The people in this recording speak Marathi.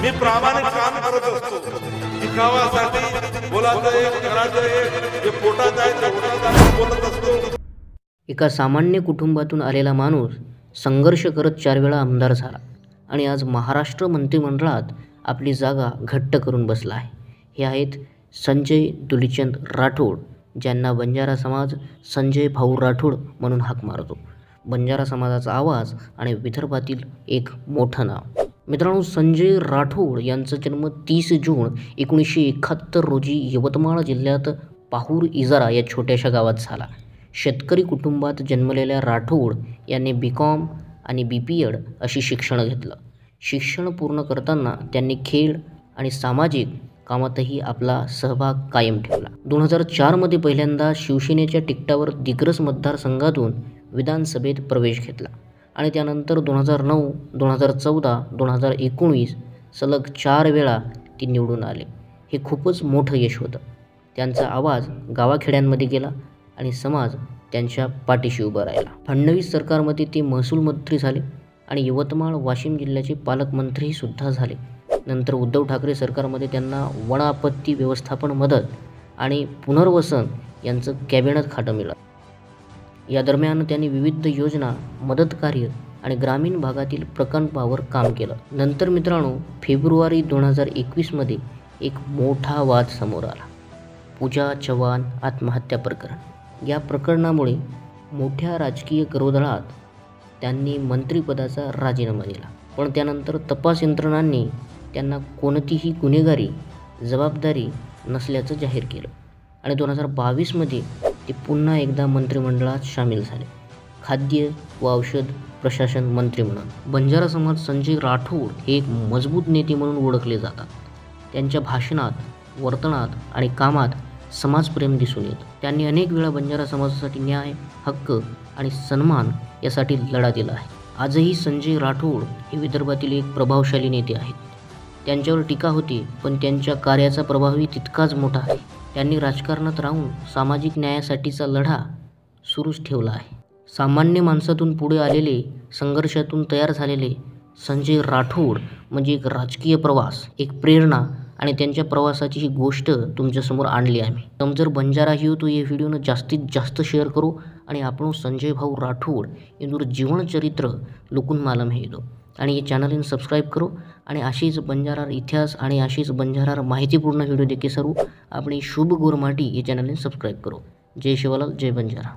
मी प्रामाणिक काम करत असतो. दिखावासाठी बोलायचं एक, करायचं एक, जे पोटात आहे ते पोटात बोलत असतो. एका सामान्य कुटुंबातून आलेला माणूस संघर्ष करत 4 वेळा आमदार झाला आणि आज महाराष्ट्र मंत्रिमंडळात आपली जागा घट्ट करून बसला आहे. हे आहेत संजय दुलीचंद राठोड, ज्यांना बंजारा समाज संजय भाऊ राठोड म्हणून हाक मारतो. बंजारा समाजाचा आवाज आणि विदर्भातील एक मोठं नाव. मित्रांनो, संजय राठोड यांचा जन्म 30 जून 1971 रोजी यवतमाळ जिल्ह्यात पाहूर इजारा या छोट्याशा गावात झाला. शेतकरी कुटुंबात जन्मलेल्या राठोड यांनी BCom आणि BPed अशी शिक्षण घेतलं. शिक्षण पूर्ण करताना त्यांनी खेळ आणि सामाजिक कामातही आपला सहभाग कायम ठेवला. 2004मध्ये पहिल्यांदा शिवसेनेच्या तिकिटावर दिग्रस मतदारसंघातून विधानसभेत प्रवेश घेतला आणि त्यानंतर 2009, 2014, 2019 सलग 4 वेळा ते निवडून आले. हे खूपच मोठं यश होतं. त्यांचा आवाज गावाखेड्यांमध्ये गेला आणि समाज त्यांच्या पाठीशी उभा राहिला. फडणवीस सरकारमध्ये ते महसूल मंत्री झाले आणि यवतमाळ वाशिम जिल्ह्याचे पालकमंत्रीही सुद्धा झाले. नंतर उद्धव ठाकरे सरकारमध्ये त्यांना वन आपत्ती व्यवस्थापन मदत आणि पुनर्वसन यांचं कॅबिनेट खातं मिळालं. या दरम्यान त्यांनी विविध योजना, मदत कार्य आणि ग्रामीण भागातील प्रकल्पावर काम केलं. नंतर मित्रांनो, फेब्रुवारी 2021मध्ये एक मोठा वाद समोर आला. पूजा चव्हाण आत्महत्या प्रकरण. या प्रकरणामुळे मोठ्या राजकीय गदारोळात त्यांनी मंत्रिपदाचा राजीनामा दिला. पण त्यानंतर तपास यंत्रणांनी त्यांना कोणतीही गुन्हेगारी जबाबदारी नसल्याचं जाहीर केलं आणि 2022मध्ये ते पुन्हा एकदा मंत्रिमंडळात सामील झाले, खाद्य व औषध प्रशासन मंत्री म्हणून. बंजारा समाज संजय राठोड हे एक मजबूत नेते म्हणून ओळखले जातात. त्यांच्या भाषणात, वर्तनात आणि कामात समाजप्रेम दिसून येतं. त्यांनी अनेक वेळा बंजारा समाजासाठी न्याय, हक्क आणि सन्मान यासाठी लढा दिला आहे. आजही संजय राठोड हे विदर्भातील एक प्रभावशाली नेते आहेत. त्यांच्यावर टीका होती, पण त्यांच्या कार्याचा प्रभावही तितकाच मोठा आहे. त्यांनी राजकारणात राहून सामाजिक न्यायासाठीचा लढा सुरूच ठेवला आहे. सामान्य माणसातून पुढे आलेले, संघर्षातून तयार झालेले संजय राठोड म्हणजे एक राजकीय प्रवास, एक प्रेरणा आणि त्यांच्या प्रवासाची ही गोष्ट तुमच्यासमोर आणली आम्ही. तुम जर बंजारा ही हो तो ये व्हिडिओनं जास्तीत जास्त शेअर करो आणि आपण संजय भाऊ राठोड यांचं जीवनचरित्र लोकून मालूम हे दो आणि हे चॅनलने सबस्क्राईब करो आणि अशीच बंजारा इतिहास आणि अशीच बंजारा माहितीपूर्ण व्हिडिओ देखील सर्व आपली शुभ गोरमाटी या चॅनलने सबस्क्राईब करो. जय शिवलाल, जय बंजारा.